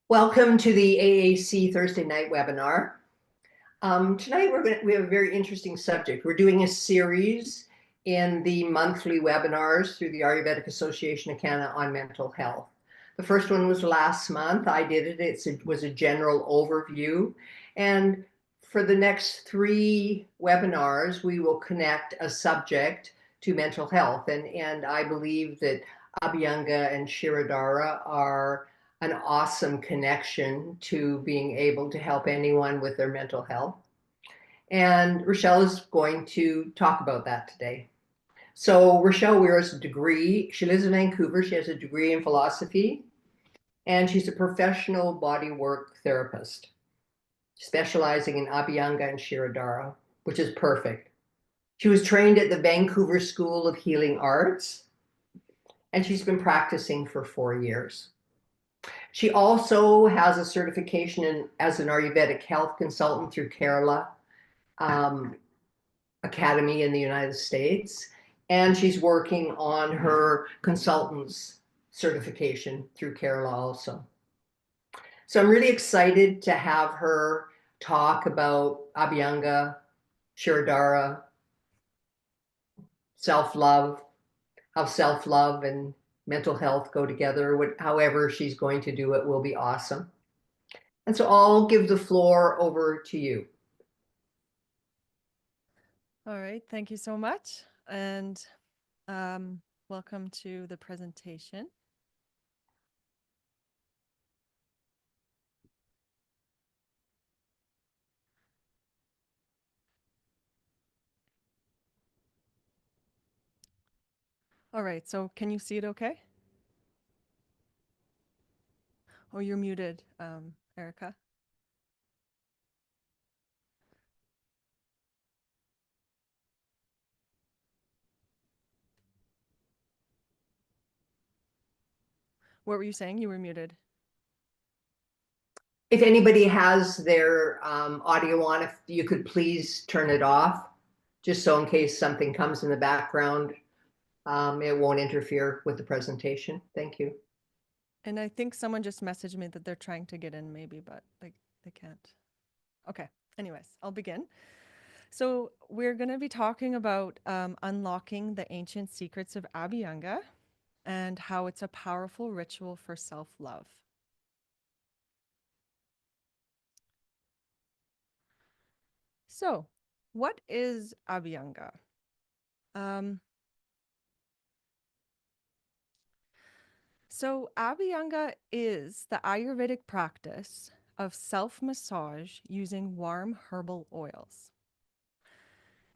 Welcome to the AAC Thursday night webinar. Tonight we have a very interesting subject. We're doing a series in the monthly webinars through the Ayurvedic Association of Canada on mental health. The first one was last month. I did it. It was a general overview. And for the next three webinars, we will connect a subject to mental health. And I believe that Abhyanga and Shirodara are an awesome connection to being able to help anyone with their mental health. And Rachelle is going to talk about that today. So Rachelle Weir has a degree. She lives in Vancouver. She has a degree in philosophy, and she's a professional bodywork therapist, specializing in Abhyanga and Shirodara, which is perfect. She was trained at the Vancouver School of Healing Arts, and she's been practicing for 4 years. She also has a certification as an Ayurvedic health consultant through Kerala Academy in the United States. And she's working on her consultant's certification through Kerala also. So I'm really excited to have her talk about Abhyanga, Shirodara, self-love, how self-love and mental health go together. However she's going to do it will be awesome. And so I'll give the floor over to you. All right, thank you so much. And welcome to the presentation. All right, so can you see it okay? Oh, you're muted, Erica. What were you saying? You were muted. If anybody has their audio on, if you could please turn it off, just so in case something comes in the background, it won't interfere with the presentation. Thank you. And I think someone just messaged me that they're trying to get in maybe, but they can't. Okay, anyways, I'll begin. So we're going to be talking about unlocking the ancient secrets of Abhyanga and how it's a powerful ritual for self-love. So, what is Abhyanga? Um, so, Abhyanga is the Ayurvedic practice of self massage using warm herbal oils.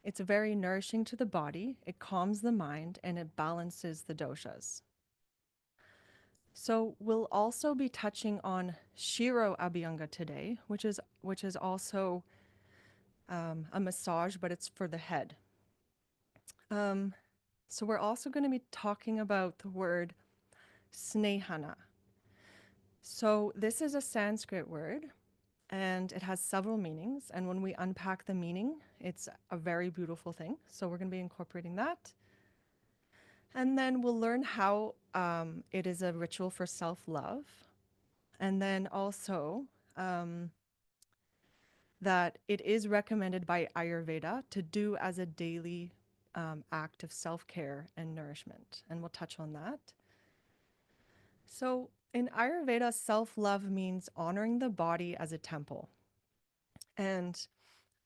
It's very nourishing to the body, it calms the mind, and it balances the doshas. So, we'll also be touching on Shiro Abhyanga today, which is also a massage, but it's for the head. Um, so, we're also going to be talking about the word snehana. So, this is a Sanskrit word and it has several meanings. And when we unpack the meaning, it's a very beautiful thing. So, we're going to be incorporating that. And then we'll learn how it is a ritual for self love. And then also that it is recommended by Ayurveda to do as a daily act of self care and nourishment. And we'll touch on that. So, in Ayurveda, self love means honoring the body as a temple. And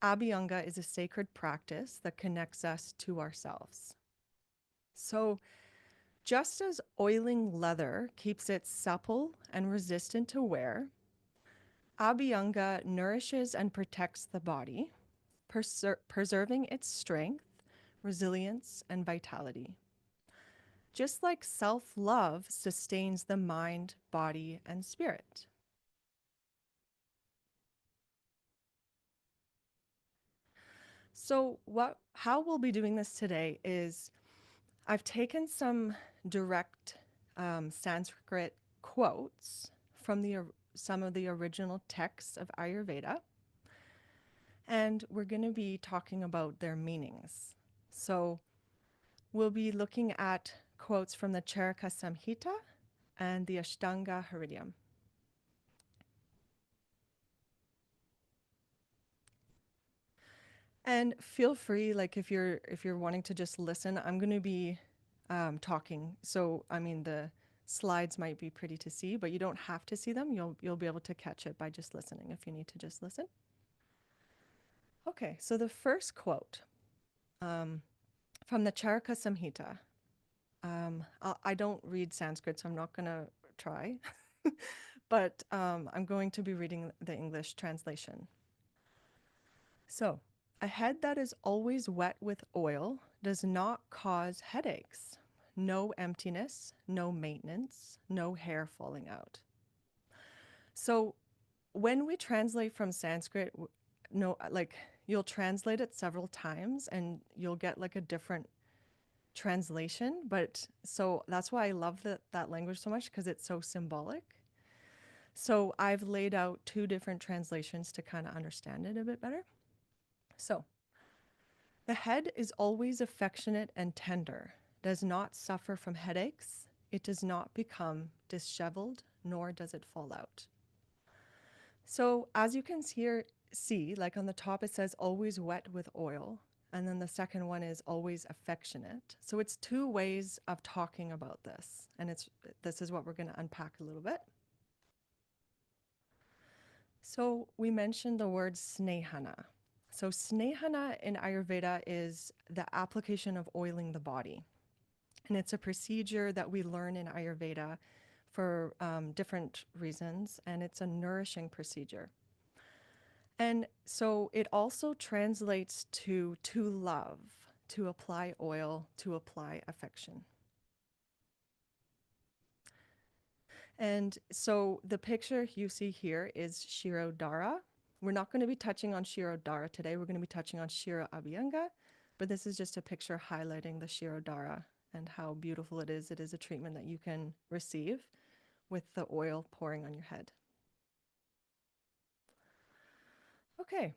Abhyanga is a sacred practice that connects us to ourselves. So, just as oiling leather keeps it supple and resistant to wear, Abhyanga nourishes and protects the body, preserving its strength, resilience, and vitality. Just like self love sustains the mind, body, and spirit. So, how we'll be doing this today is I've taken some direct Sanskrit quotes from some of the original texts of Ayurveda, and we're going to be talking about their meanings. So, we'll be looking at quotes from the Charaka Samhita and the Ashtanga Hridayam. And feel free, like if you're wanting to just listen, I'm going to be talking. So I mean the slides might be pretty to see, but you don't have to see them. You'll be able to catch it by just listening if you need to just listen. Okay, so the first quote um, from the Charaka Samhita. I don't read Sanskrit, so I'm not going to try, but I'm going to be reading the English translation. So, a head that is always wet with oil does not cause headaches. No emptiness, no maintenance, no hair falling out. So, when we translate from Sanskrit, no, like you'll translate it several times and you'll get like a different translation. But so that's why I love that language so much because it's so symbolic. So I've laid out two different translations to kind of understand it a bit better. So the head is always affectionate and tender, does not suffer from headaches. It does not become disheveled, nor does it fall out. So as you can see, like on the top, it says always wet with oil. And then the second one is always affectionate. So it's two ways of talking about this. And this is what we're going to unpack a little bit. So we mentioned the word snehana. So snehana in Ayurveda is the application of oiling the body. And it's a procedure that we learn in Ayurveda for different reasons. And it's a nourishing procedure. And so it also translates to love, to apply oil, to apply affection. And so the picture you see here is Shirodhara. We're not going to be touching on Shirodhara today. We're going to be touching on Shiro Abhyanga, but this is just a picture highlighting the Shirodhara and how beautiful it is. It is a treatment that you can receive with the oil pouring on your head. Okay,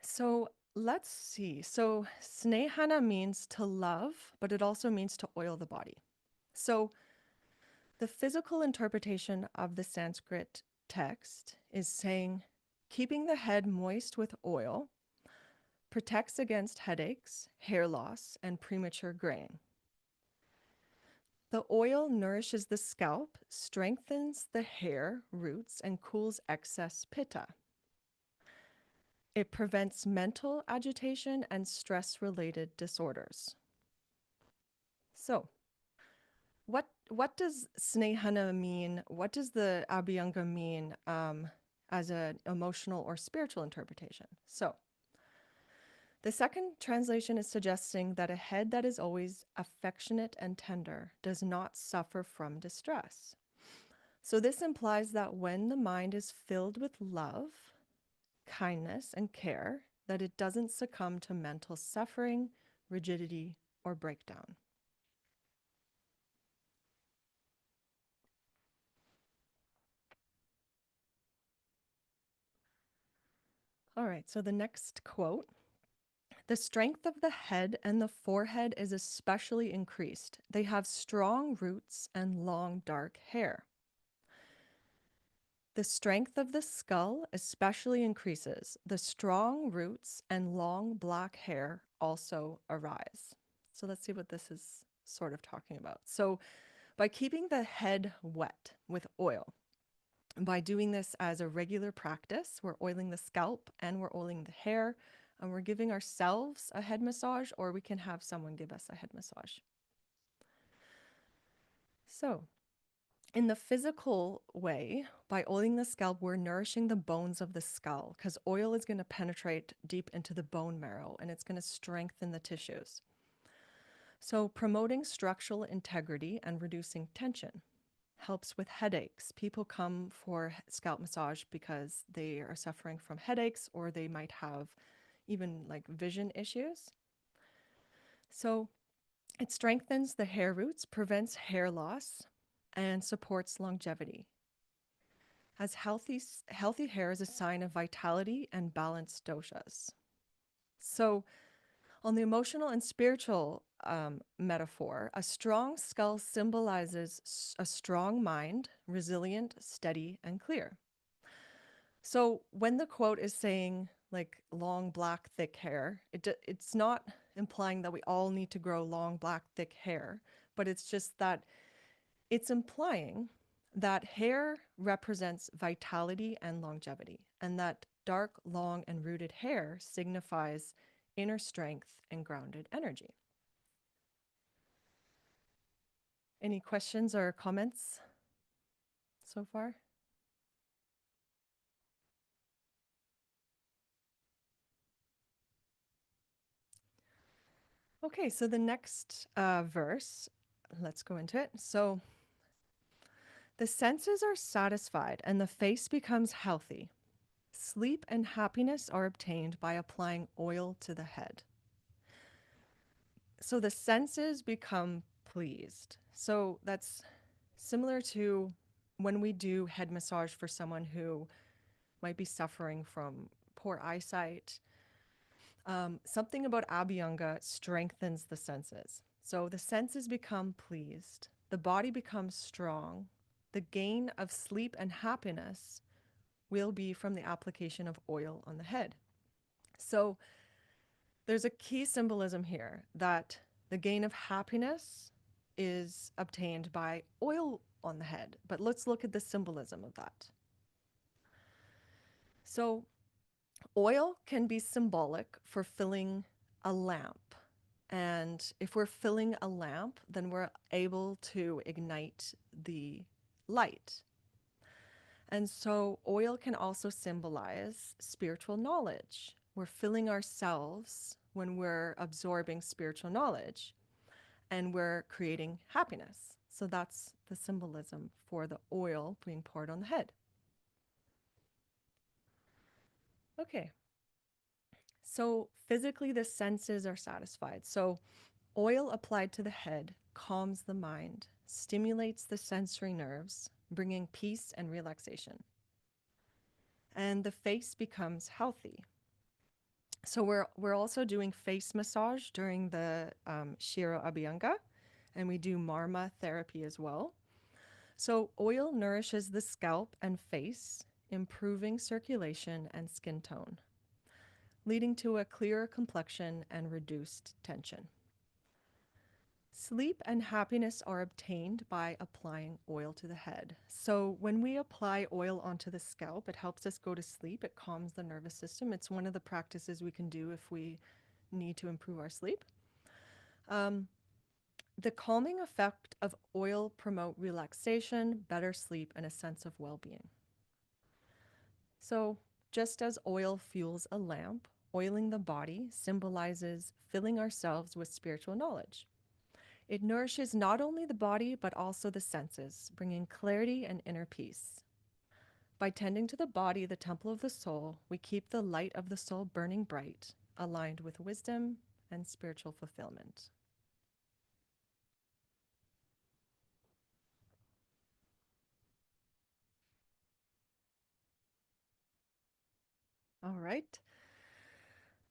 so let's see. So snehana means to love, but it also means to oil the body. So the physical interpretation of the Sanskrit text is saying keeping the head moist with oil protects against headaches, hair loss, and premature graying. The oil nourishes the scalp, strengthens the hair roots, and cools excess pitta. It prevents mental agitation and stress-related disorders. So, what does snehana mean? What does the Abhyanga mean as an emotional or spiritual interpretation? So, the second translation is suggesting that a head that is always affectionate and tender does not suffer from distress. So, this implies that when the mind is filled with love, kindness, and care, that it doesn't succumb to mental suffering, rigidity, or breakdown. All right, so the next quote. The strength of the head and the forehead is especially increased. They have strong roots and long dark hair. The strength of the skull especially increases. The strong roots and long black hair also arise. So let's see what this is sort of talking about. So by keeping the head wet with oil, by doing this as a regular practice, we're oiling the scalp and we're oiling the hair, and we're giving ourselves a head massage, or we can have someone give us a head massage. So in the physical way, by oiling the scalp, we're nourishing the bones of the skull because oil is going to penetrate deep into the bone marrow and it's going to strengthen the tissues. So promoting structural integrity and reducing tension helps with headaches. People come for scalp massage because they are suffering from headaches or they might have even like vision issues. So it strengthens the hair roots, prevents hair loss, and supports longevity. As healthy hair is a sign of vitality and balanced doshas. So on the emotional and spiritual metaphor, a strong skull symbolizes a strong mind, resilient, steady, and clear. So when the quote is saying like long, black, thick hair. It's not implying that we all need to grow long, black, thick hair, but it's just that it's implying that hair represents vitality and longevity, and that dark, long, and rooted hair signifies inner strength and grounded energy. Any questions or comments so far? Okay, so the next verse, let's go into it. So the senses are satisfied and the face becomes healthy. Sleep and happiness are obtained by applying oil to the head. So the senses become pleased. So that's similar to when we do head massage for someone who might be suffering from poor eyesight. Something about Abhyanga strengthens the senses. So the senses become pleased, the body becomes strong. The gain of sleep and happiness will be from the application of oil on the head. So there's a key symbolism here that the gain of happiness is obtained by oil on the head. But let's look at the symbolism of that. So oil can be symbolic for filling a lamp. And if we're filling a lamp, then we're able to ignite the light. And so oil can also symbolize spiritual knowledge. We're filling ourselves when we're absorbing spiritual knowledge and we're creating happiness. So that's the symbolism for the oil being poured on the head. Okay. So physically, the senses are satisfied. So oil applied to the head calms the mind, stimulates the sensory nerves, bringing peace and relaxation. And the face becomes healthy. So we're also doing face massage during the Shiro Abhyanga, and we do marma therapy as well. So oil nourishes the scalp and face, improving circulation and skin tone, leading to a clearer complexion and reduced tension. Sleep and happiness are obtained by applying oil to the head. So when we apply oil onto the scalp, it helps us go to sleep. It calms the nervous system. It's one of the practices we can do if we need to improve our sleep. The calming effect of oil promote relaxation, better sleep, and a sense of well-being. So just as oil fuels a lamp, oiling the body symbolizes filling ourselves with spiritual knowledge. It nourishes not only the body, but also the senses, bringing clarity and inner peace. By tending to the body, the temple of the soul, we keep the light of the soul burning bright, aligned with wisdom and spiritual fulfillment. All right.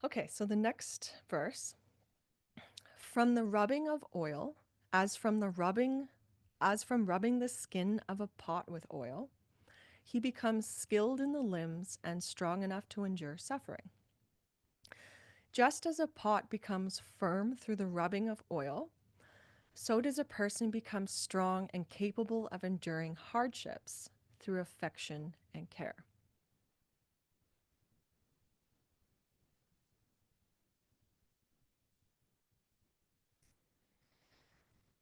Okay, so the next verse. From the rubbing of oil, as from rubbing the skin of a pot with oil, he becomes skilled in the limbs and strong enough to endure suffering. Just as a pot becomes firm through the rubbing of oil, so does a person become strong and capable of enduring hardships through affection and care.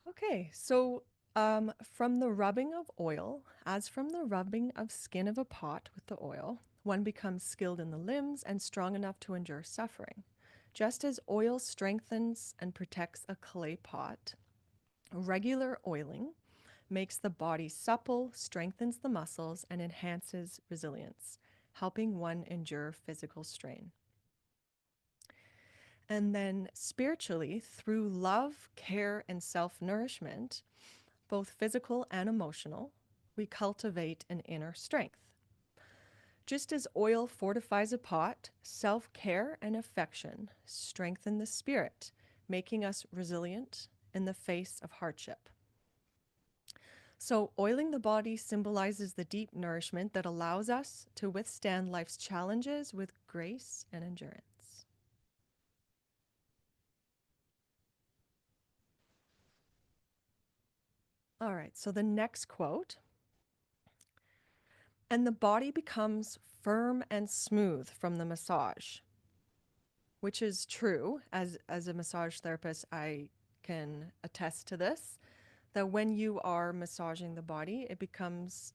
Okay, so from the rubbing of oil, as from the rubbing of skin of a pot with the oil, one becomes skilled in the limbs and strong enough to endure suffering. Just as oil strengthens and protects a clay pot, regular oiling makes the body supple, strengthens the muscles, and enhances resilience, helping one endure physical strain. And then spiritually, through love, care, and self nourishment, both physical and emotional, we cultivate an inner strength. Just as oil fortifies a pot, self care and affection strengthen the spirit, making us resilient in the face of hardship. So, oiling the body symbolizes the deep nourishment that allows us to withstand life's challenges with grace and endurance. All right, so the next quote, and the body becomes firm and smooth from the massage, which is true. As a massage therapist, I can attest to this, that when you are massaging the body, it becomes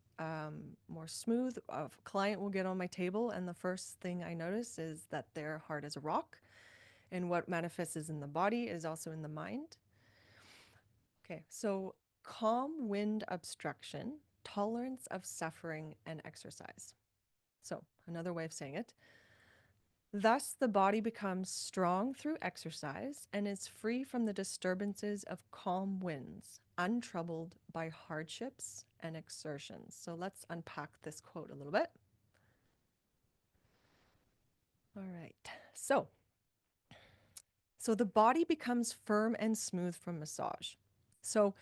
more smooth. A client will get on my table, and the first thing I notice is that their heart is a rock, and what manifests in the body is also in the mind. Okay, so calm wind obstruction, tolerance of suffering, and exercise. So, another way of saying it. Thus, the body becomes strong through exercise and is free from the disturbances of calm winds, untroubled by hardships and exertions. So, let's unpack this quote a little bit. All right. So the body becomes firm and smooth from massage. So,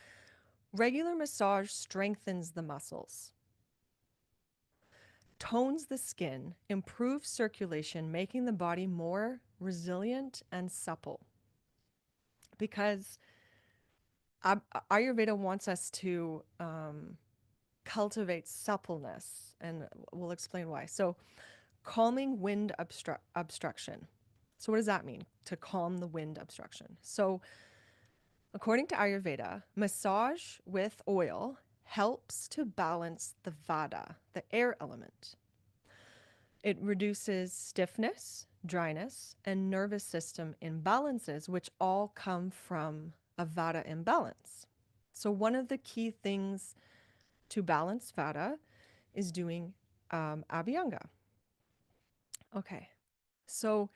regular massage strengthens the muscles, tones the skin, improves circulation, making the body more resilient and supple. Because Ayurveda wants us to cultivate suppleness, and we'll explain why. So, calming wind obstruction. So, what does that mean? To calm the wind obstruction. So, according to Ayurveda, massage with oil helps to balance the vata, the air element. It reduces stiffness, dryness, and nervous system imbalances, which all come from a vata imbalance. So, one of the key things to balance vata is doing Abhyanga. Okay, so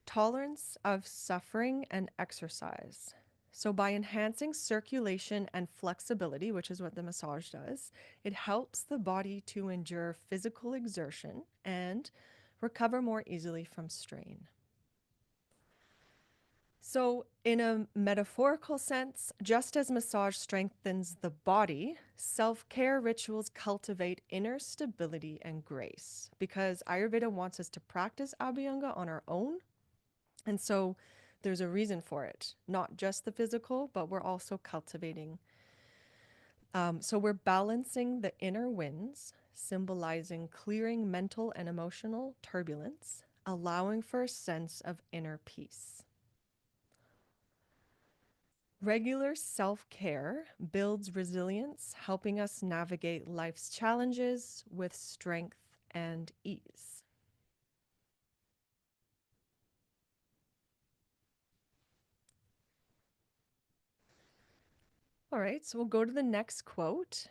tolerance of suffering and exercise. So, by enhancing circulation and flexibility, which is what the massage does, it helps the body to endure physical exertion and recover more easily from strain. So, in a metaphorical sense, just as massage strengthens the body, self care rituals cultivate inner stability and grace because Ayurveda wants us to practice Abhyanga on our own. And so, there's a reason for it, not just the physical, but we're also cultivating. So, we're balancing the inner winds, symbolizing clearing mental and emotional turbulence, allowing for a sense of inner peace. Regular self care builds resilience, helping us navigate life's challenges with strength and ease. All right, so we'll go to the next quote.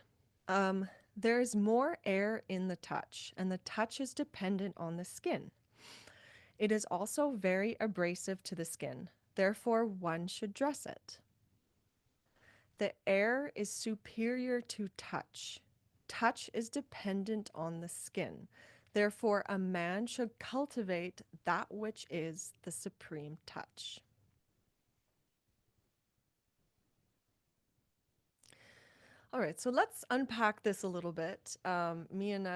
There is more air in the touch, and the touch is dependent on the skin. It is also very abrasive to the skin, therefore, one should dress it. The air is superior to touch. Touch is dependent on the skin. Therefore, a man should cultivate that which is the supreme touch. All right, so let's unpack this a little bit. Me and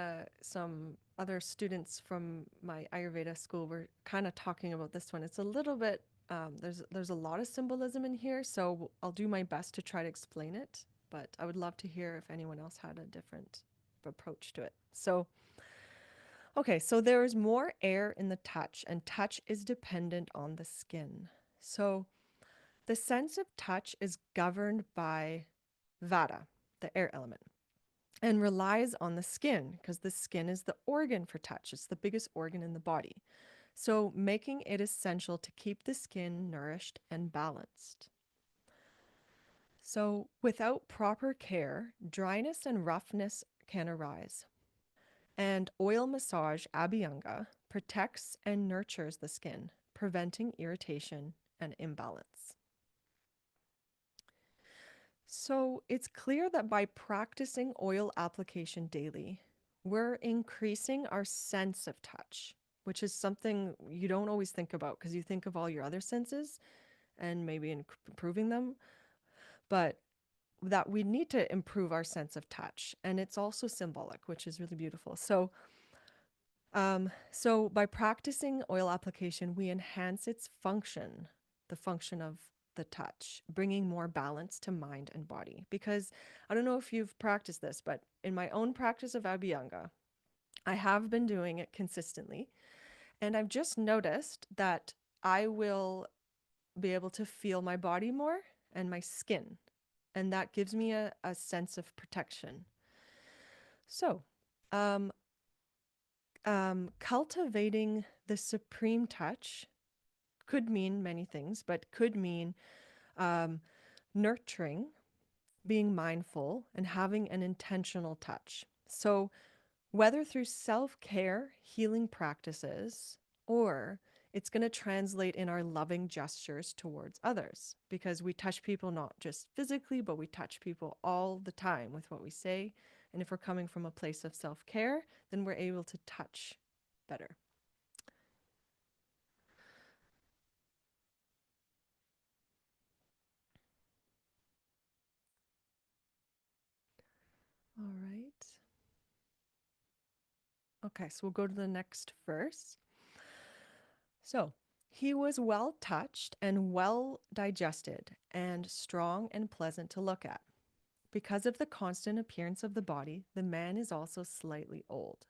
some other students from my Ayurveda school were kind of talking about this one. It's a little bit there's a lot of symbolism in here, so I'll do my best to try to explain it. But I would love to hear if anyone else had a different approach to it. So, okay, so there is more air in the touch, and touch is dependent on the skin. So the sense of touch is governed by Vata, the air element, and relies on the skin because the skin is the organ for touch. It's the biggest organ in the body. So, making it essential to keep the skin nourished and balanced. So, without proper care, dryness and roughness can arise. And oil massage, Abhyanga, protects and nurtures the skin, preventing irritation and imbalance. So it's clear that by practicing oil application daily, we're increasing our sense of touch, which is something you don't always think about because you think of all your other senses and maybe improving them. But that we need to improve our sense of touch, and it's also symbolic, which is really beautiful. So by practicing oil application, we enhance its function, the function of the touch, bringing more balance to mind and body. Because I don't know if you've practiced this, but in my own practice of Abhyanga, I have been doing it consistently, and I've just noticed that I will be able to feel my body more and my skin, and that gives me a sense of protection. So, um, cultivating the supreme touch could mean many things, but could mean um, nurturing, being mindful, and having an intentional touch. So, whether through self care, healing practices, or it's going to translate in our loving gestures towards others because we touch people not just physically, but we touch people all the time with what we say. And if we're coming from a place of self care, then we're able to touch better. All right. Okay, so we'll go to the next verse. So, he was well touched and well digested, and strong and pleasant to look at. Because of the constant appearance of the body, the man is also slightly old.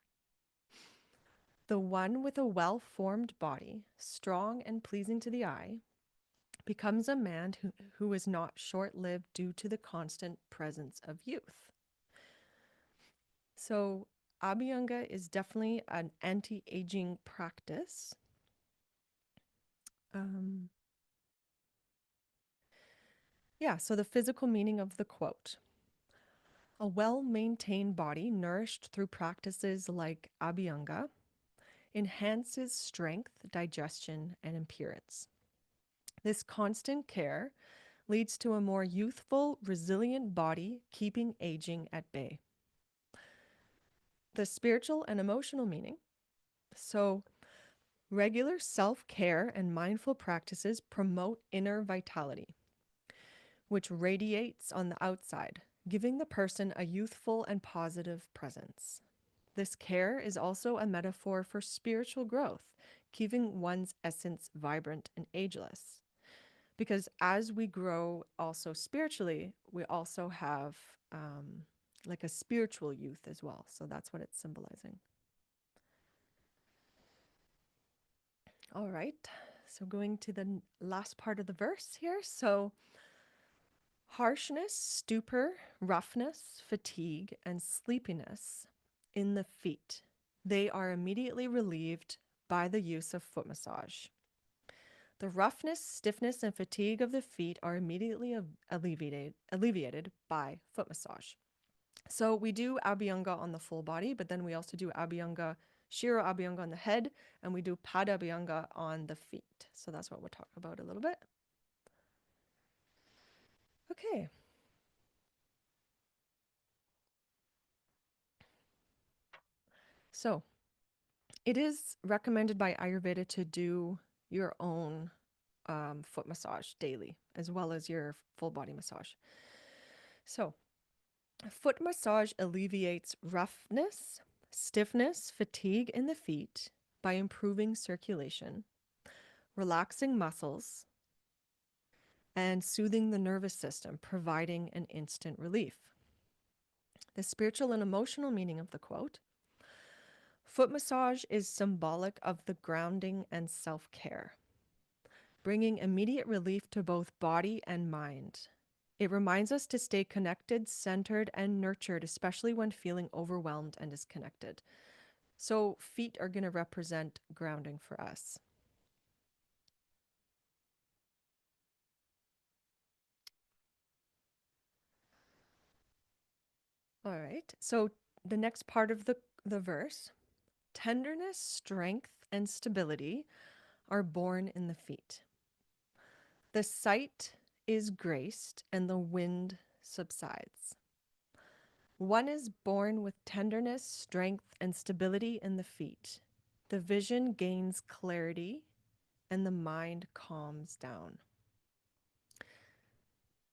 The one with a well formed body, strong and pleasing to the eye, becomes a man who is not short lived due to the constant presence of youth. So, Abhyanga is definitely an anti aging practice. Um, yeah, so the physical meaning of the quote: a well maintained body, nourished through practices like Abhyanga, enhances strength, digestion, and appearance. This constant care leads to a more youthful, resilient body, keeping aging at bay. The spiritual and emotional meaning. So, regular self care and mindful practices promote inner vitality, which radiates on the outside, giving the person a youthful and positive presence. This care is also a metaphor for spiritual growth, keeping one's essence vibrant and ageless. Because as we grow also spiritually, we also have like a spiritual youth as well. So that's what it's symbolizing. All right. So going to the last part of the verse here. So harshness, stupor, roughness, fatigue, and sleepiness in the feet. They are immediately relieved by the use of foot massage. The roughness, stiffness, and fatigue of the feet are immediately alleviated by foot massage. So we do Abhyanga on the full body, but then we also do Abhyanga, Shiro Abhyanga on the head, and we do Pad Abhyanga on the feet. So that's what we'll talk about a little bit. Okay. So it is recommended by Ayurveda to do your own foot massage daily, as well as your full body massage. So foot massage alleviates roughness, stiffness, fatigue in the feet by improving circulation, relaxing muscles, and soothing the nervous system, providing an instant relief. The spiritual and emotional meaning of the quote: foot massage is symbolic of the grounding and self care, bringing immediate relief to both body and mind. It reminds us to stay connected, centered, and nurtured, especially when feeling overwhelmed and disconnected. So, feet are going to represent grounding for us. All right. So, the next part of the verse: tenderness, strength, and stability are born in the feet. The sight is graced and the wind subsides. One is born with tenderness, strength, and stability in the feet. The vision gains clarity and the mind calms down.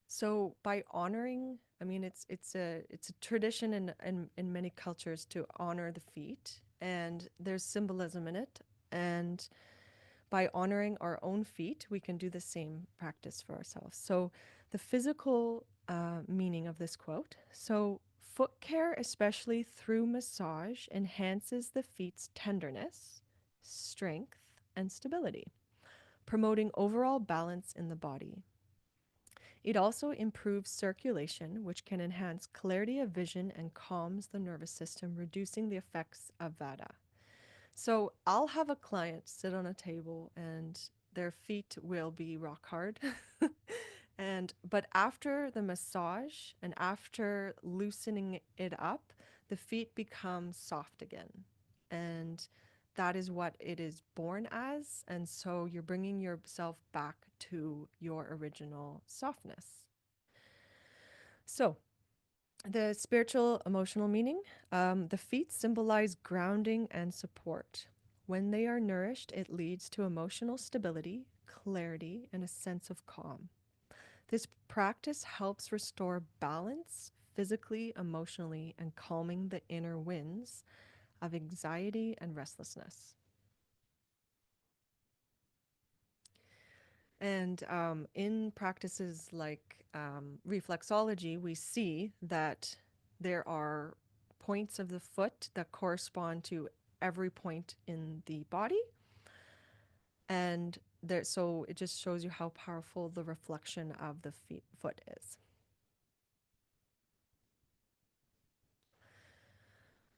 So, by honoring I mean, it's a tradition in many cultures to honor the feet, and there's symbolism in it. And by honoring our own feet, we can do the same practice for ourselves. So, the physical meaning of this quote. So, foot care, especially through massage, enhances the feet's tenderness, strength, and stability, promoting overall balance in the body. It also improves circulation, which can enhance clarity of vision and calms the nervous system, reducing the effects of vata. So I'll have a client sit on a table and their feet will be rock hard. And but after the massage and after loosening it up, the feet become soft again. And that is what it is born as. And so you're bringing yourself back to your original softness. So, the spiritual emotional meaning, the feet symbolize grounding and support. When they are nourished, it leads to emotional stability, clarity, and a sense of calm. This practice helps restore balance physically, emotionally, and calming the inner winds of anxiety and restlessness. And in practices like reflexology, we see that there are points of the foot that correspond to every point in the body. And there, so it just shows you how powerful the reflection of the foot is.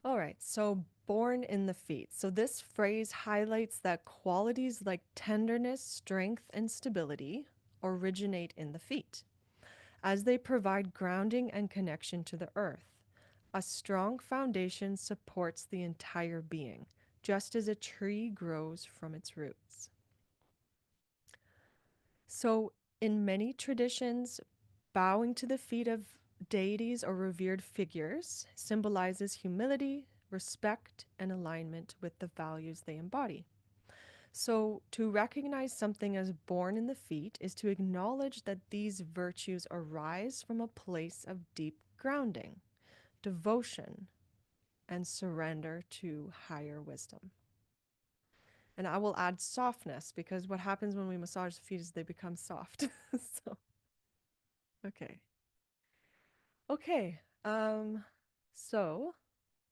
All right, so born in the feet. So this phrase highlights that qualities like tenderness, strength, and stability originate in the feet, as they provide grounding and connection to the earth. A strong foundation supports the entire being, just as a tree grows from its roots. So, in many traditions, bowing to the feet of deities or revered figures symbolizes humility, respect, and alignment with the values they embody. So, to recognize something as born in the feet is to acknowledge that these virtues arise from a place of deep grounding, devotion, and surrender to higher wisdom. And I will add softness because what happens when we massage the feet is they become soft. So, okay. Okay. So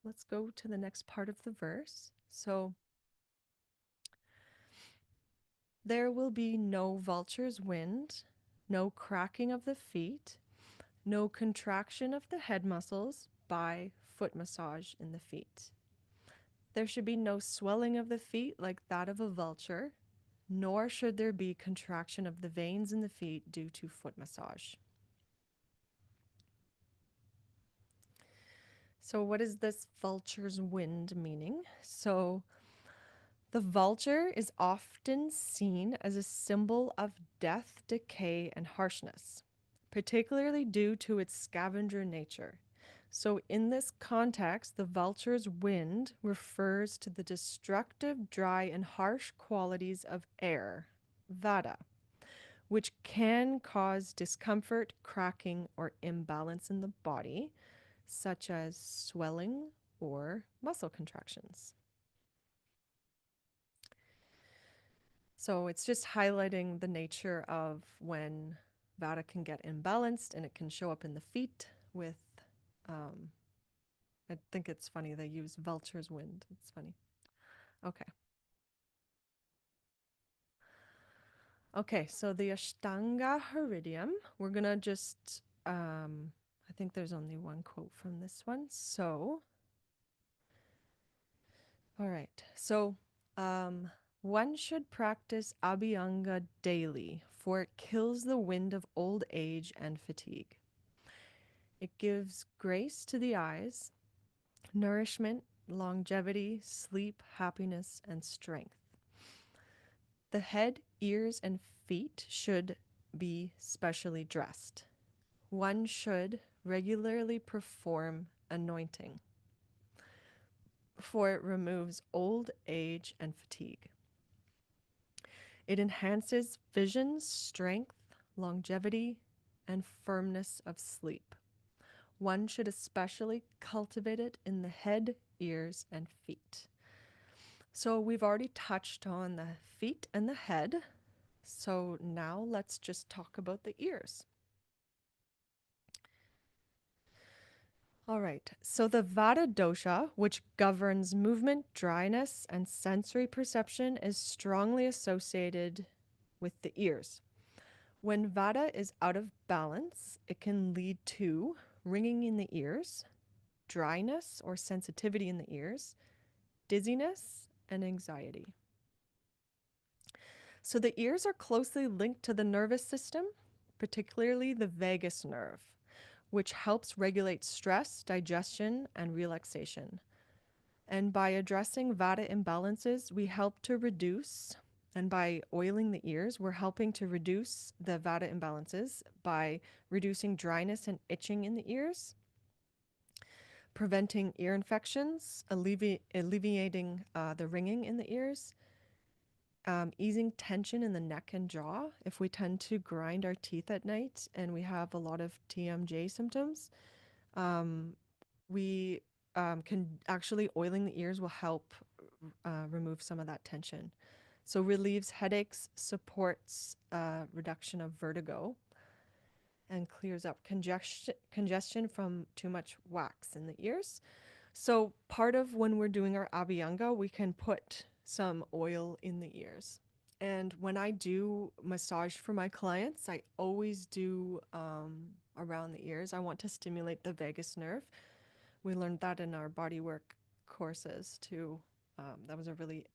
let's go to the next part of the verse. So, there will be no vulture's wind, no cracking of the feet, no contraction of the head muscles by foot massage in the feet. There should be no swelling of the feet like that of a vulture, nor should there be contraction of the veins in the feet due to foot massage. So, what is this vulture's wind meaning? So, the vulture is often seen as a symbol of death, decay, and harshness, particularly due to its scavenger nature. So, in this context, the vulture's wind refers to the destructive, dry, and harsh qualities of air, vata, which can cause discomfort, cracking, or imbalance in the body, such as swelling or muscle contractions. So it's just highlighting the nature of when vata can get imbalanced and it can show up in the feet with, um, I think it's funny, they use vulture's wind. It's funny. Okay. Okay, so the Ashtanga Hriddiyam, we're gonna just, I think there's only one quote from this one. So, all right. So, um, one should practice Abhyanga daily, for it kills the wind of old age and fatigue. It gives grace to the eyes, nourishment, longevity, sleep, happiness, and strength. The head, ears, and feet should be specially dressed. One should regularly perform anointing, for it removes old age and fatigue. It enhances vision, strength, longevity, and firmness of sleep. One should especially cultivate it in the head, ears, and feet. So we've already touched on the feet and the head. So now let's just talk about the ears. All right. So the Vata dosha, which governs movement, dryness, and sensory perception, is strongly associated with the ears. When Vata is out of balance, it can lead to ringing in the ears, dryness or sensitivity in the ears, dizziness, and anxiety. So the ears are closely linked to the nervous system, particularly the vagus nerve, which helps regulate stress, digestion, and relaxation. And by addressing Vata imbalances, we help to reduce, and by oiling the ears, we're helping to reduce the Vata imbalances by reducing dryness and itching in the ears, preventing ear infections, alleviating the ringing in the ears, easing tension in the neck and jaw. If we tend to grind our teeth at night and we have a lot of TMJ symptoms, um, we can actually oiling the ears will help remove some of that tension. So relieves headaches, supports reduction of vertigo, and clears up congestion from too much wax in the ears. So part of when we're doing our Abhyanga, we can put some oil in the ears. And when I do massage for my clients, I always do around the ears. I want to stimulate the vagus nerve. We learned that in our bodywork courses too. That was a really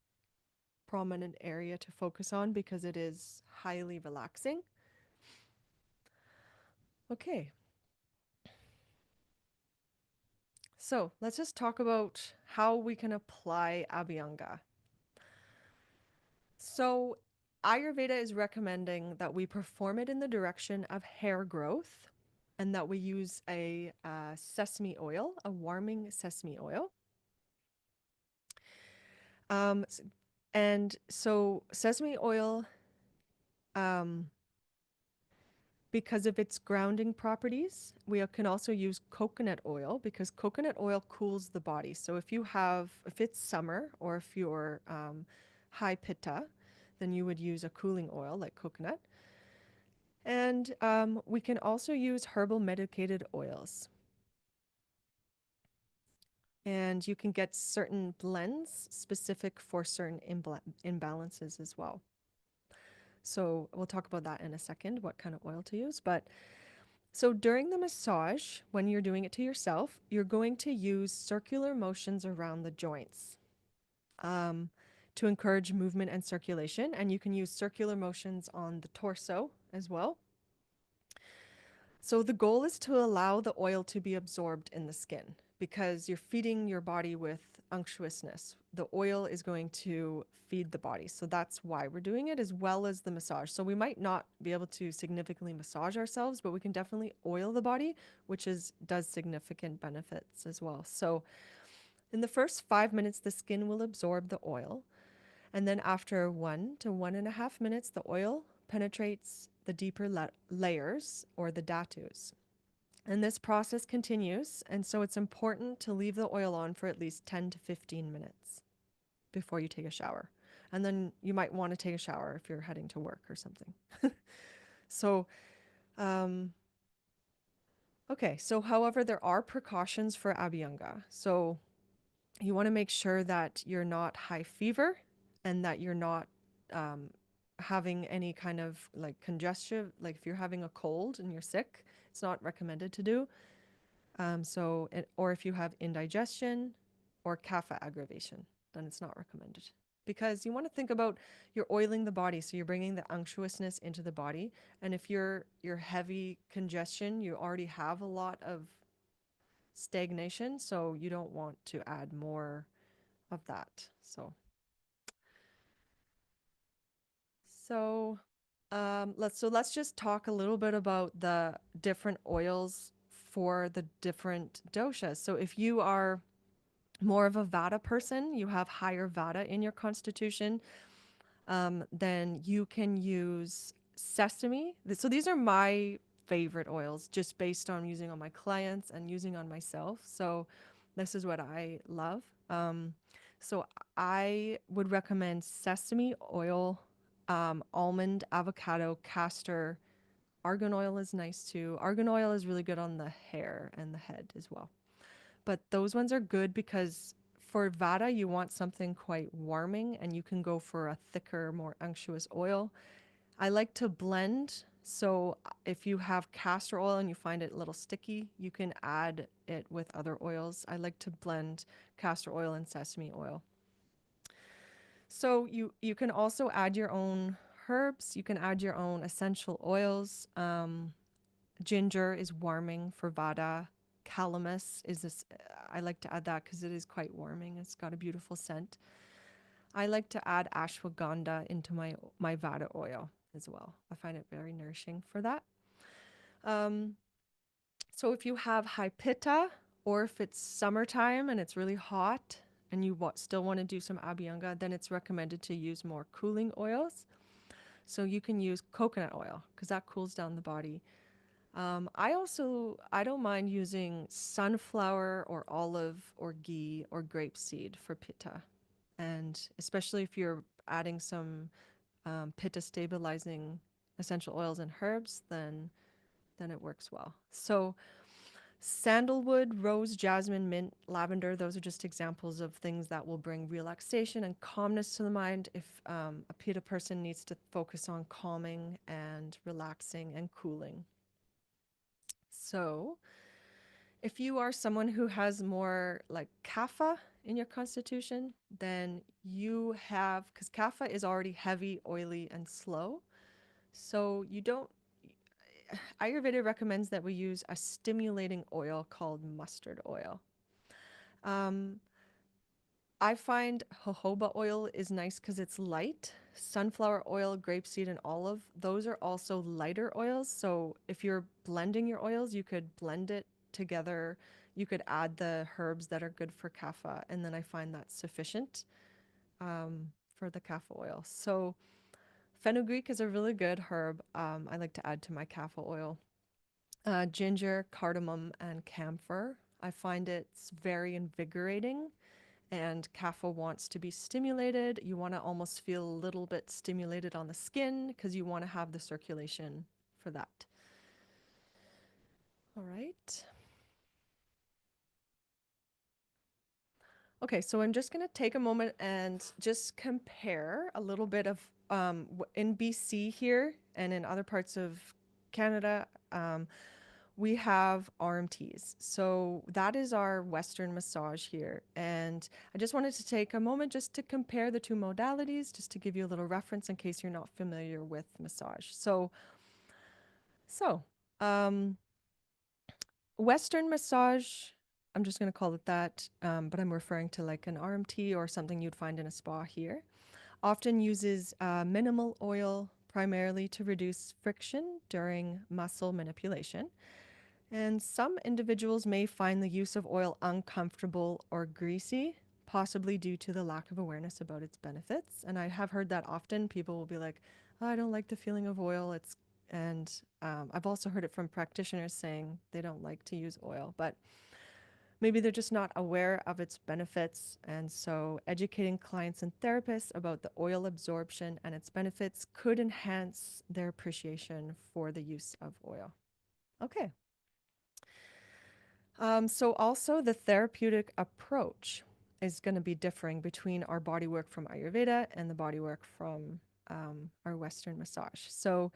prominent area to focus on because it is highly relaxing. Okay, so let's just talk about how we can apply Abhyanga. So, Ayurveda is recommending that we perform it in the direction of hair growth and that we use a sesame oil, a warming sesame oil. Um, and so, sesame oil, um, because of its grounding properties, we can also use coconut oil because coconut oil cools the body. So, if it's summer or if you're high pitta, then you would use a cooling oil like coconut. And we can also use herbal medicated oils. And you can get certain blends specific for certain imbalances as well. So we'll talk about that in a second, what kind of oil to use. But so during the massage, when you're doing it to yourself, you're going to use circular motions around the joints um, to encourage movement and circulation. And you can use circular motions on the torso as well. So the goal is to allow the oil to be absorbed in the skin because you're feeding your body with unctuousness. The oil is going to feed the body. So that's why we're doing it as well as the massage. So we might not be able to significantly massage ourselves, but we can definitely oil the body, which does significant benefits as well. So in the first 5 minutes, the skin will absorb the oil. And then after 1 to 1.5 minutes, the oil penetrates the deeper layers or the dhatus. And this process continues, and so it's important to leave the oil on for at least 10 to 15 minutes before you take a shower. And then you might want to take a shower if you're heading to work or something. So, um, okay, so however, there are precautions for Abhyanga. So you want to make sure that you're not high fever and that you're not um, having any kind of like congestion. Like if you're having a cold and you're sick, it's not recommended to do. Or if you have indigestion or kapha aggravation, then it's not recommended. Because you want to think about you're oiling the body, so you're bringing the unctuousness into the body. And if you're heavy congestion, you already have a lot of stagnation, so you don't want to add more of that. Let's just talk a little bit about the different oils for the different doshas. So if you are more of a Vata person, you have higher Vata in your constitution, then you can use sesame. So these are my favorite oils just based on using on my clients and using on myself. So this is what I love. So I would recommend sesame oil, almond, avocado, castor. Argan oil is nice too. Argan oil is really good on the hair and the head as well. But those ones are good because for Vata, you want something quite warming and you can go for a thicker, more unctuous oil. I like to blend. So if you have castor oil and you find it a little sticky, you can add it with other oils. I like to blend castor oil and sesame oil. So you can also add your own herbs. You can add your own essential oils. Ginger is warming for Vata. Calamus is this. I like to add that because it is quite warming. It's got a beautiful scent. I like to add ashwagandha into my Vata oil as well. I find it very nourishing for that. Um, so if you have high pitta, or if it's summertime and it's really hot and you still want to do some Abhyanga, then it's recommended to use more cooling oils. So you can use coconut oil because that cools down the body. I don't mind using sunflower or olive or ghee or grapeseed for pitta, and especially if you're adding some pitta stabilizing essential oils and herbs, then it works well. So sandalwood, rose, jasmine, mint, lavender, those are just examples of things that will bring relaxation and calmness to the mind if a pitta person needs to focus on calming and relaxing and cooling. So if you are someone who has more like kapha in your constitution, then you have, because kapha is already heavy, oily, and slow. So you don't, Ayurveda recommends that we use a stimulating oil called mustard oil. Um, I find jojoba oil is nice because it's light. Sunflower oil, grapeseed, and olive, those are also lighter oils. So if you're blending your oils, you could blend it together. You could add the herbs that are good for kapha, and then I find that's sufficient for the kapha oil. So fenugreek is a really good herb. I like to add to my kapha oil. Ginger, cardamom, and camphor. I find it's very invigorating and kapha wants to be stimulated. You want to almost feel a little bit stimulated on the skin because you want to have the circulation for that. All right. Okay, so I'm just going to take a moment and just compare a little bit of in BC here and in other parts of Canada. We have RMTs. So that is our Western massage here. And I just wanted to take a moment just to compare the two modalities, just to give you a little reference in case you're not familiar with massage. So, um, Western massage, I'm just going to call it that, but I'm referring to like an RMT or something you'd find in a spa here, often uses minimal oil primarily to reduce friction during muscle manipulation. And some individuals may find the use of oil uncomfortable or greasy, possibly due to the lack of awareness about its benefits. And I have heard that often. People will be like, oh, I don't like the feeling of oil. And I've also heard it from practitioners saying they don't like to use oil, but maybe they're just not aware of its benefits. And so educating clients and therapists about the oil absorption and its benefits could enhance their appreciation for the use of oil. Okay. So also the therapeutic approach is going to be differing between our body work from Ayurveda and the body work from our Western massage. So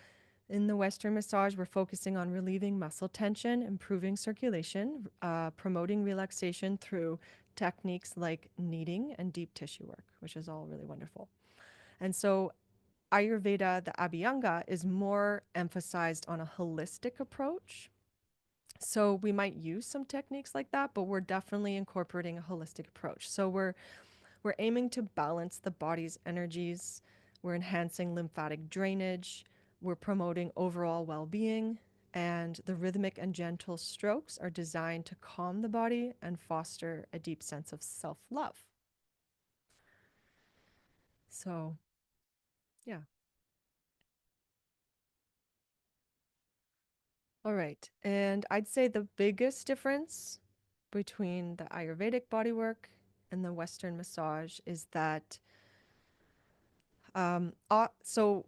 in the Western massage, we're focusing on relieving muscle tension, improving circulation, promoting relaxation through techniques like kneading and deep tissue work, which is all really wonderful. And so Ayurveda, the Abhyanga, is more emphasized on a holistic approach. So we might use some techniques like that, but we're definitely incorporating a holistic approach. So we're aiming to balance the body's energies, we're enhancing lymphatic drainage, we're promoting overall well-being, and the rhythmic and gentle strokes are designed to calm the body and foster a deep sense of self-love. So, yeah. All right. And I'd say the biggest difference between the Ayurvedic bodywork and the Western massage is that so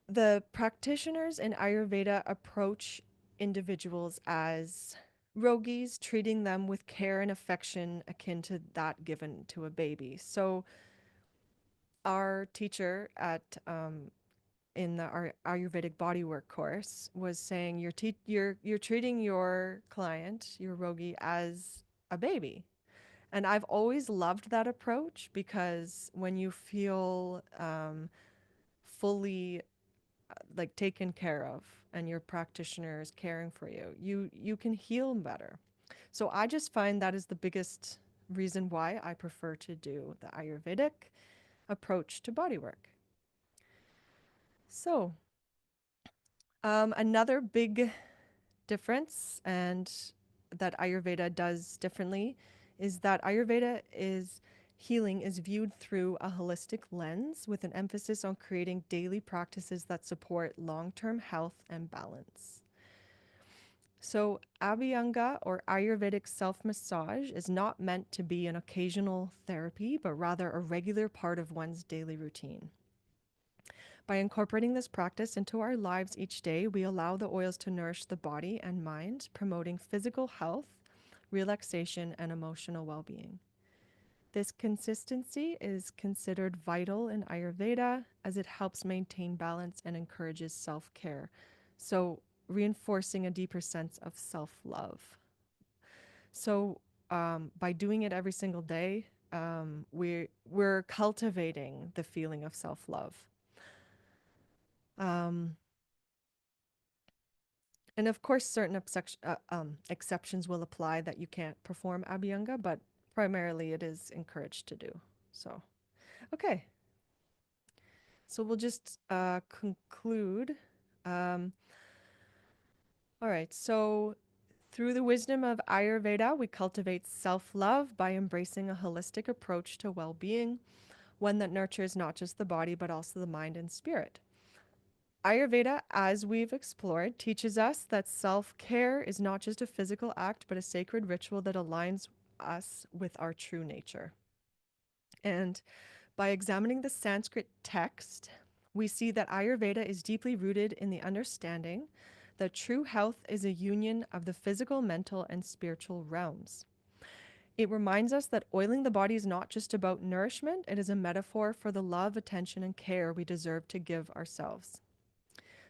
the practitioners in Ayurveda approach individuals as yogis, treating them with care and affection akin to that given to a baby. So our teacher at in the Ayurvedic bodywork course was saying you're treating your client, your rogi, as a baby. And I've always loved that approach because when you feel fully like taken care of and your practitioner is caring for you, you can heal better. So I just find that is the biggest reason why I prefer to do the Ayurvedic approach to bodywork. So another big difference and that Ayurveda does differently is that Ayurveda is healing is viewed through a holistic lens with an emphasis on creating daily practices that support long-term health and balance. So, Abhyanga or Ayurvedic self massage is not meant to be an occasional therapy, but rather a regular part of one's daily routine. By incorporating this practice into our lives each day, we allow the oils to nourish the body and mind, promoting physical health, relaxation, and emotional well being. This consistency is considered vital in Ayurveda as it helps maintain balance and encourages self care. So, reinforcing a deeper sense of self love. So, by doing it every single day, we're cultivating the feeling of self love. Um, And of course, certain exceptions will apply that you can't perform Abhyanga, but primarily it is encouraged to do. So, okay. So we'll just conclude. Um, all right. So, through the wisdom of Ayurveda, we cultivate self love by embracing a holistic approach to well being, one that nurtures not just the body, but also the mind and spirit. Ayurveda, as we've explored, teaches us that self care is not just a physical act, but a sacred ritual that aligns us with our true nature. And by examining the Sanskrit text, we see that Ayurveda is deeply rooted in the understanding that true health is a union of the physical, mental, and spiritual realms. It reminds us that oiling the body is not just about nourishment, it is a metaphor for the love, attention, and care we deserve to give ourselves.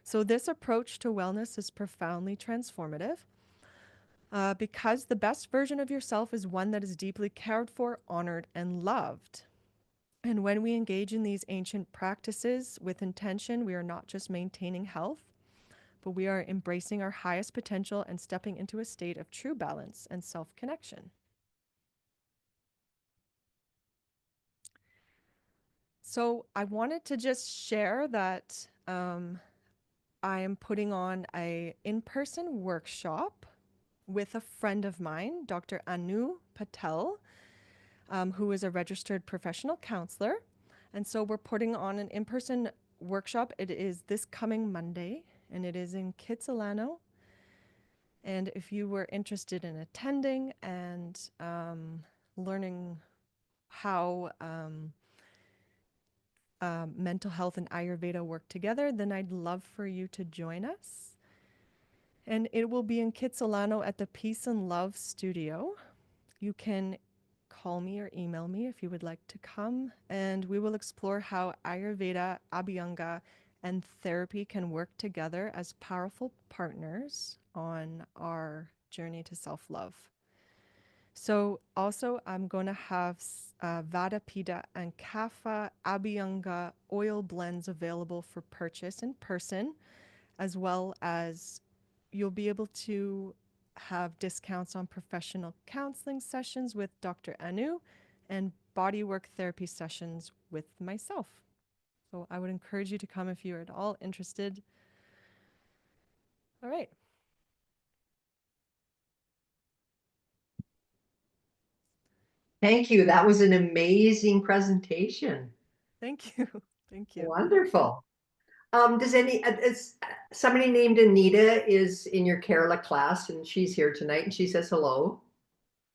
So, this approach to wellness is profoundly transformative because the best version of yourself is one that is deeply cared for, honored, and loved. And when we engage in these ancient practices with intention, we are not just maintaining health, but we are embracing our highest potential and stepping into a state of true balance and self connection. So, I wanted to just share that I am putting on a in-person workshop with a friend of mine, Dr. Anu Patel, who is a registered professional counselor. And so we're putting on an in-person workshop. It is this coming Monday, and it is in Kitsilano. And if you were interested in attending and learning how mental health and Ayurveda work together, then I'd love for you to join us. And it will be in Kitsilano at the Peace and Love Studio. You can call me or email me if you would like to come, and we will explore how Ayurveda, Abhyanga, and therapy can work together as powerful partners on our journey to self love. So, also, I'm going to have Vata Pitta and Kapha Abhyanga oil blends available for purchase in person, as well as you'll be able to have discounts on professional counseling sessions with Dr. Anu and bodywork therapy sessions with myself. So I would encourage you to come if you're at all interested. All right. Thank you. That was an amazing presentation. Thank you. Thank you. Wonderful. Is somebody named Anita is in your Kerala class and she's here tonight and she says hello.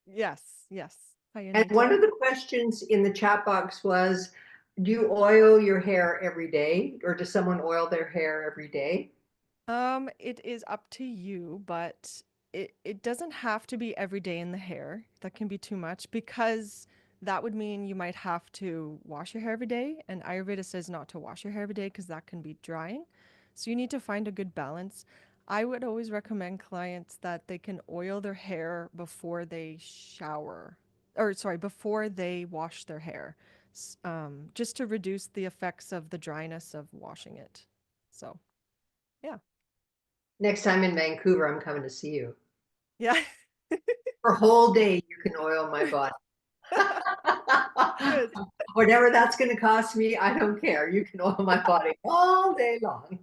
Yes, yes. Hi, And one Anita. of the questions in the chat box was, do you oil your hair every day or does someone oil their hair every day? It is up to you, but it doesn't have to be every day in the hair. That can be too much because that would mean you might have to wash your hair every day, and Ayurveda says not to wash your hair every day because that can be drying. So you need to find a good balance. I would always recommend clients that they can oil their hair before they shower, or sorry, before they wash their hair, just to reduce the effects of the dryness of washing it. So, yeah. Next time in Vancouver, I'm coming to see you. Yeah. For a whole day, you can oil my body. Good. Whatever that's going to cost me, I don't care. You can oil my body all day long.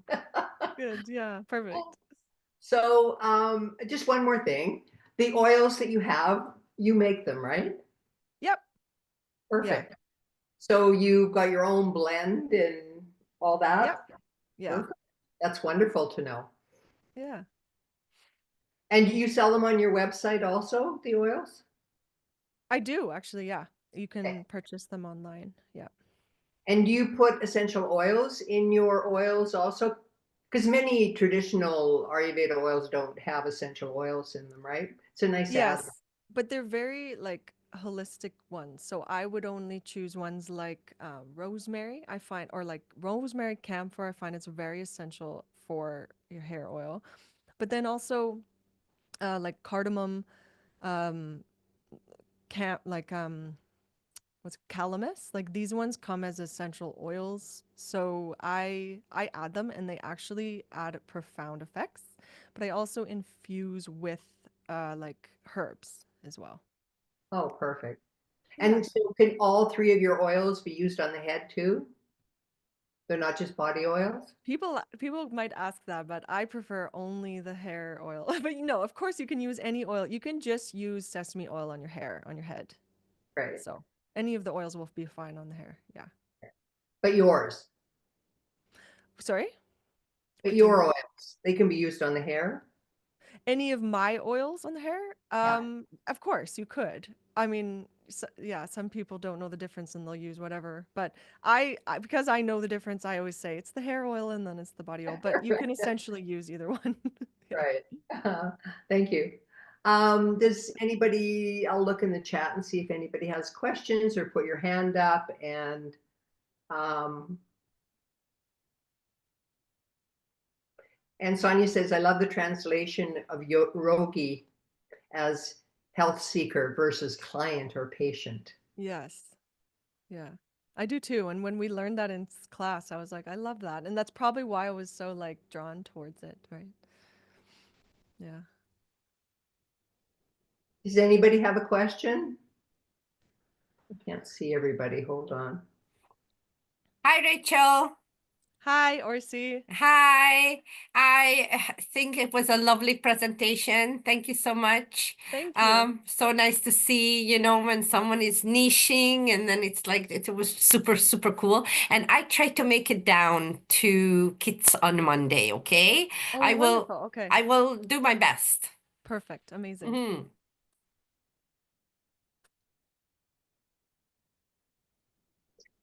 Good. Yeah. Perfect. So, just one more thing. The oils that you have, you make them, right? Yep. Yeah. Perfect. So you've got your own blend and all Yep. that? Yeah. Perfect. That's wonderful to know. Yeah. And you sell them on your website also, the oils? I do actually. Yeah. You Okay. can purchase them online. Yeah. And do you put essential oils in your oils also? Because many traditional Ayurveda oils don't have essential oils in them, right? It's a nice add. Yes. But they're very like holistic ones. So I would only choose ones like rosemary, I find, or like rosemary camphor. I find it's very essential for your hair oil. But then also like cardamom, um, like what's calamus, like these ones come as essential oils, so I add them and they actually add profound effects, but I also infuse with like herbs as well. Oh, perfect. Yeah. And so can all three of your oils be used on the head too? They're not just body oils? People might ask that, but I prefer only the hair oil. But you know, of course you can use any oil. You can just use sesame oil on your hair, on your head. Right. So any of the oils will be fine on the hair. Yeah. But yours, Sorry? but What do you your mean? oils, they can be used on the hair? Any of my oils on the hair? Yeah. Of course you could. I mean, yeah, some people don't know the difference and they'll use whatever. But because I know the difference, I always say it's the hair oil and then it's the body oil. But you can essentially use either one. Yeah. Right. Thank you. Does anybody, I'll look in the chat and see if anybody has questions or put your hand up um, and Sonia says, I love the translation of yogi as health seeker versus client or patient. Yes. Yeah. I do too. And when we learned that in class, I was like, I love that. And that's probably why I was so like drawn towards it, right? Yeah. Does anybody have a question? I can't see everybody. Hold on. Hi, Rachel. Hi, Orsi. Hi. I think it was a lovely presentation. Thank you so much. Thank you. So nice to see, when someone is niching and then it's like it was super, super cool. And I try to make it down to kids on Monday, okay? Oh, I will wonderful. Okay. I will do my best. Perfect. Amazing. Mhm.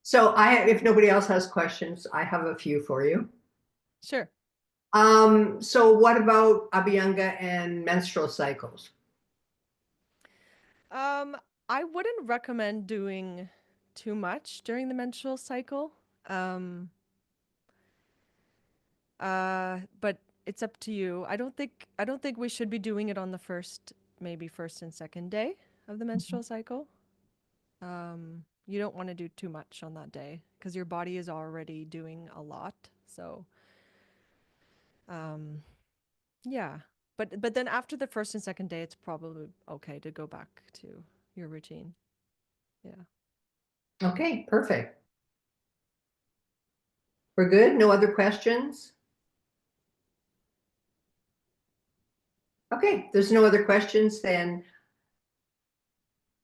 So if nobody else has questions, I have a few for you. Sure. So what about Abhyanga and menstrual cycles? Um, I wouldn't recommend doing too much during the menstrual cycle. Um, but it's up to you. I don't think we should be doing it on the maybe first and second day of the menstrual cycle. You don't want to do too much on that day because your body is already doing a lot. So, um, yeah. But then after the first and second day, it's probably okay to go back to your routine. Yeah. Okay, perfect. We're good? No other questions? Okay, there's no other questions, then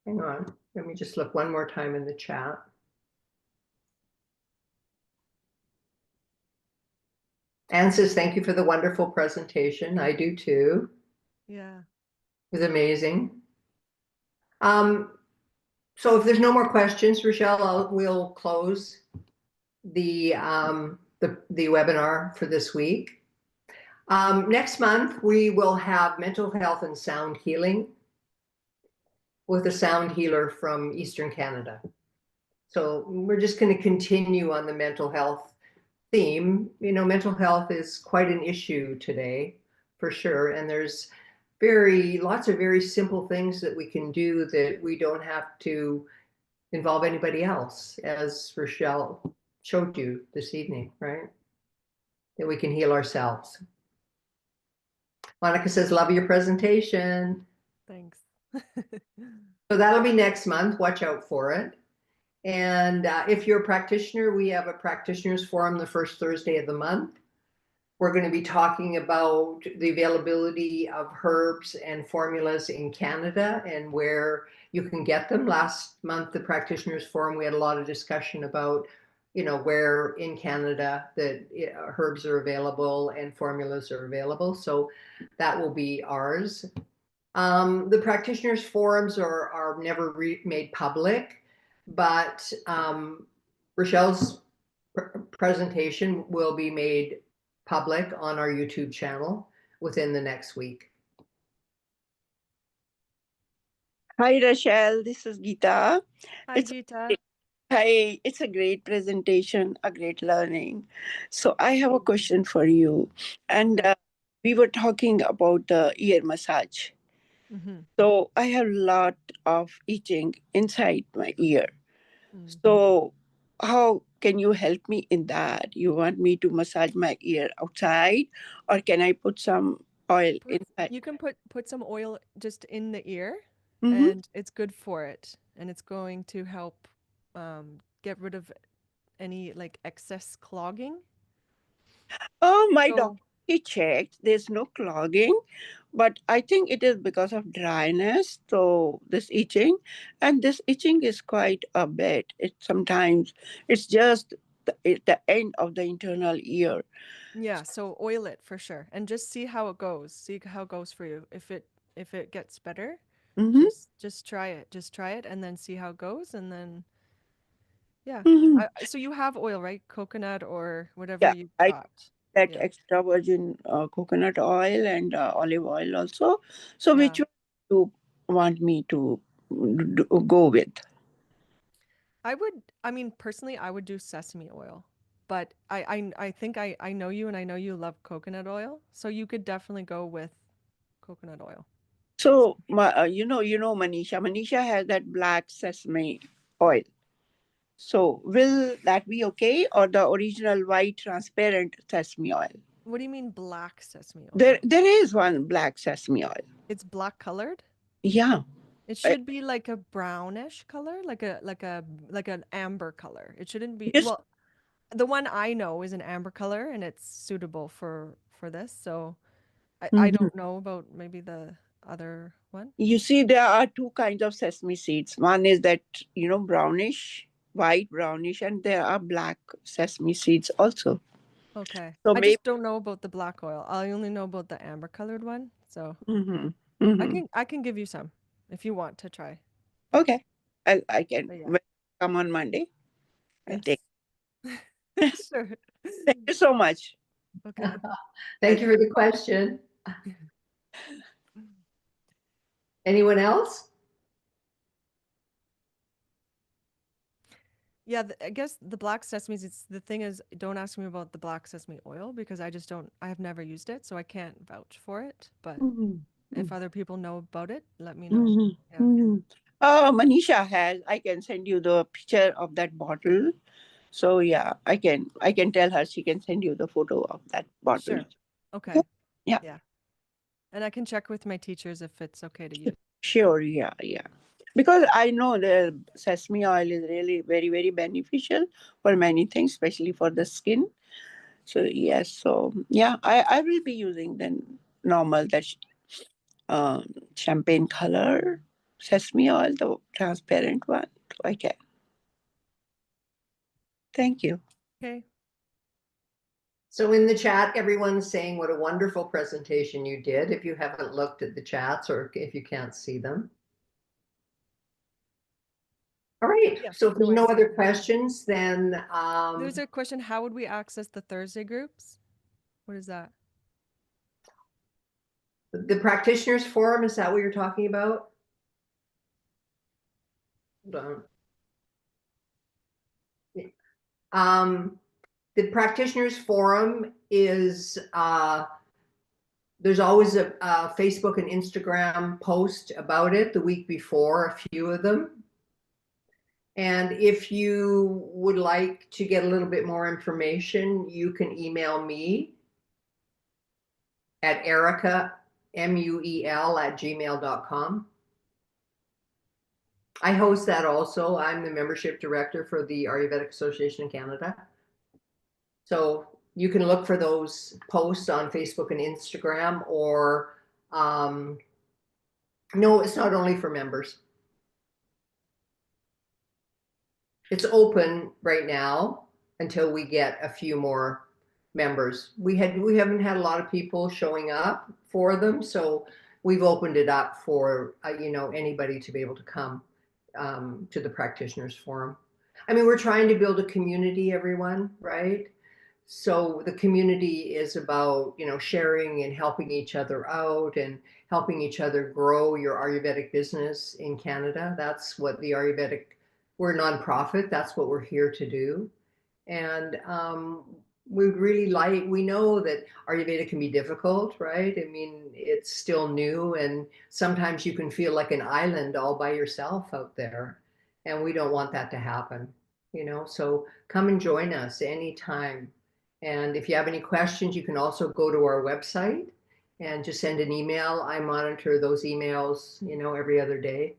hang on. Let me just look one more time in the chat. Anne says, thank you for the wonderful presentation. I do too. Yeah. It was amazing. So if there's no more questions, Rachelle, we'll close the webinar for this week. Next month, we will have mental health and sound healing with a sound healer from Eastern Canada. So we're just going to continue on the mental health theme. You know, mental health is quite an issue today, for sure. And there's lots of very simple things that we can do that we don't have to involve anybody else, as Rachelle showed you this evening, right? That we can heal ourselves. Monica says, love your presentation. Thanks. So that'll be next month. Watch out for it. And if you're a practitioner, we have a practitioners forum the first Thursday of the month. We're going to be talking about the availability of herbs and formulas in Canada and where you can get them. Last month, the practitioners forum, we had a lot of discussion about, you know, where in Canada that herbs are available and formulas are available. So that will be ours. The practitioners forums are never made public, but Rachelle's presentation will be made public on our YouTube channel within the next week. Hi, Rachelle. This is Geeta. Hi, Geeta. Hi, it's a great presentation, a great learning. So I have a question for you. And Okay. we were talking about the ear massage. Mm-hmm. So I have a lot of itching inside my ear. Mm. So how can you help me in that? You want me to massage my ear outside, or can I put some oil inside? You can put some oil just in the ear, Mm-hmm. and it's good for it, and it's going to help get rid of any like excess clogging. Oh, my So doctor, he checked. There's no clogging, but I think it is because of dryness. So this itching, and this itching is quite a bit. Sometimes it's just the end of the internal ear. yeah, so oil it for sure, and just see how it goes. See how it goes for you. If it gets better, Mm-hmm. just try it. Just try it, and then see how it goes, and then yeah. Mm-hmm. So you have oil, right? Coconut or whatever Yeah, you I got. that Yeah. extra virgin coconut oil and olive oil also. So Yeah. which one you want me to go with? I mean, personally, I would do sesame oil, but I think I know you and I know you love coconut oil, so you could definitely go with coconut oil. So, Manisha. Manisha has that black sesame oil. So, will that be okay, or the original white transparent sesame oil? What do you mean black sesame There, oil? there is one black sesame oil. It's black colored? Yeah. It I- should be like a brownish color, like an amber color. It shouldn't be, Yes. well, the one I know is an amber color and it's suitable for this. So I Mhm. don't know about maybe the other one. You see, there are two kinds of sesame seeds. One is that brownish, white brownish, and there are black sesame seeds also. Okay. So I maybe. just don't know about the black oil. I only know about the amber colored one. So Hmm. Hmm. I can give you some if you want to try. Okay, I can But yeah. when I come on Monday. I'll Yes. take. Sure. Thank you so much. Okay. Thank you for the question. Anyone else? Yeah, I guess the black sesame, it's the thing is, don't ask me about the black sesame oil because I have never used it, so I can't vouch for it. But Mhm. if other people know about it, let me know. Mhm. Yeah. Mhm. Manisha has. I can send you the picture of that bottle. So yeah, I can tell her she can send you the photo of that bottle. Sure. Okay. Yeah. Yeah. And I can check with my teachers if it's okay to use. Sure. Yeah. Yeah. Because I know the sesame oil is really very, very beneficial for many things, especially for the skin. So yes. So yeah, I will be using the normal champagne color sesame oil, the transparent one. So I can. Thank you. Okay. So in the chat, everyone's saying what a wonderful presentation you did. If you haven't looked at the chats or if you can't see them. All right. Yes, So if there's no, I no see other it. questions, then There's a question, how would we access the Thursday groups? What is that? the practitioners forum, is that what you're talking about? Hold on. The practitioners forum is there's always a Facebook and Instagram post about it the week before, a few of them. And if you would like to get a little bit more information, you can email me at Erica, MUEL @gmail.com. I host that also. I'm the membership director for the Ayurvedic Association in Canada. So you can look for those posts on Facebook and Instagram, or no, it's not only for members. It's open right now until we get a few more members. We haven't had a lot of people showing up for them, so we've opened it up for anybody to be able to come to the practitioners forum. I mean, we're trying to build a community, everyone, right? So the community is about sharing and helping each other out and helping each other grow your Ayurvedic business in Canada. That's what the Ayurvedic, we're a nonprofit. That's what we're here to do. And we know that Ayurveda can be difficult, right? I mean, it's still new, and sometimes you can feel like an island all by yourself out there. And we don't want that to happen, so come and join us anytime. And if you have any questions, you can also go to our website and just send an email. I monitor those emails, every other day.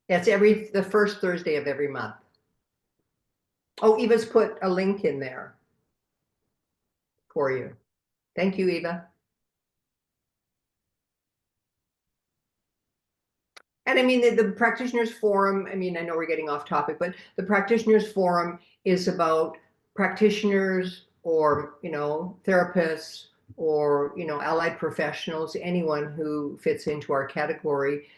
That's the first Thursday of every month. Oh, Eva's put a link in there for you. Thank you, Eva. And I mean, the practitioners forum, I mean, I know we're getting off topic, but the practitioners forum is about practitioners or, therapists or, allied professionals, anyone who fits into our category.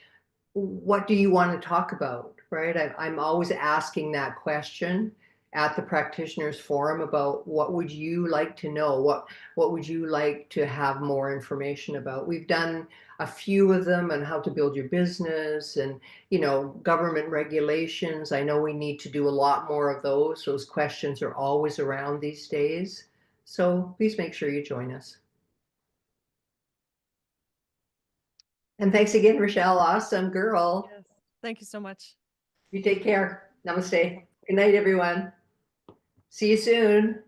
What do you want to talk about, right? I'm always asking that question at the practitioners forum about what would you like to know? What would you like to have more information about? We've done a few of them on how to build your business and, government regulations. I know we need to do a lot more of those. Those questions are always around these days. So please make sure you join us. And thanks again, Rachelle. Awesome girl. Yes. Thank you so much. You take care. Namaste. Good night, everyone. See you soon.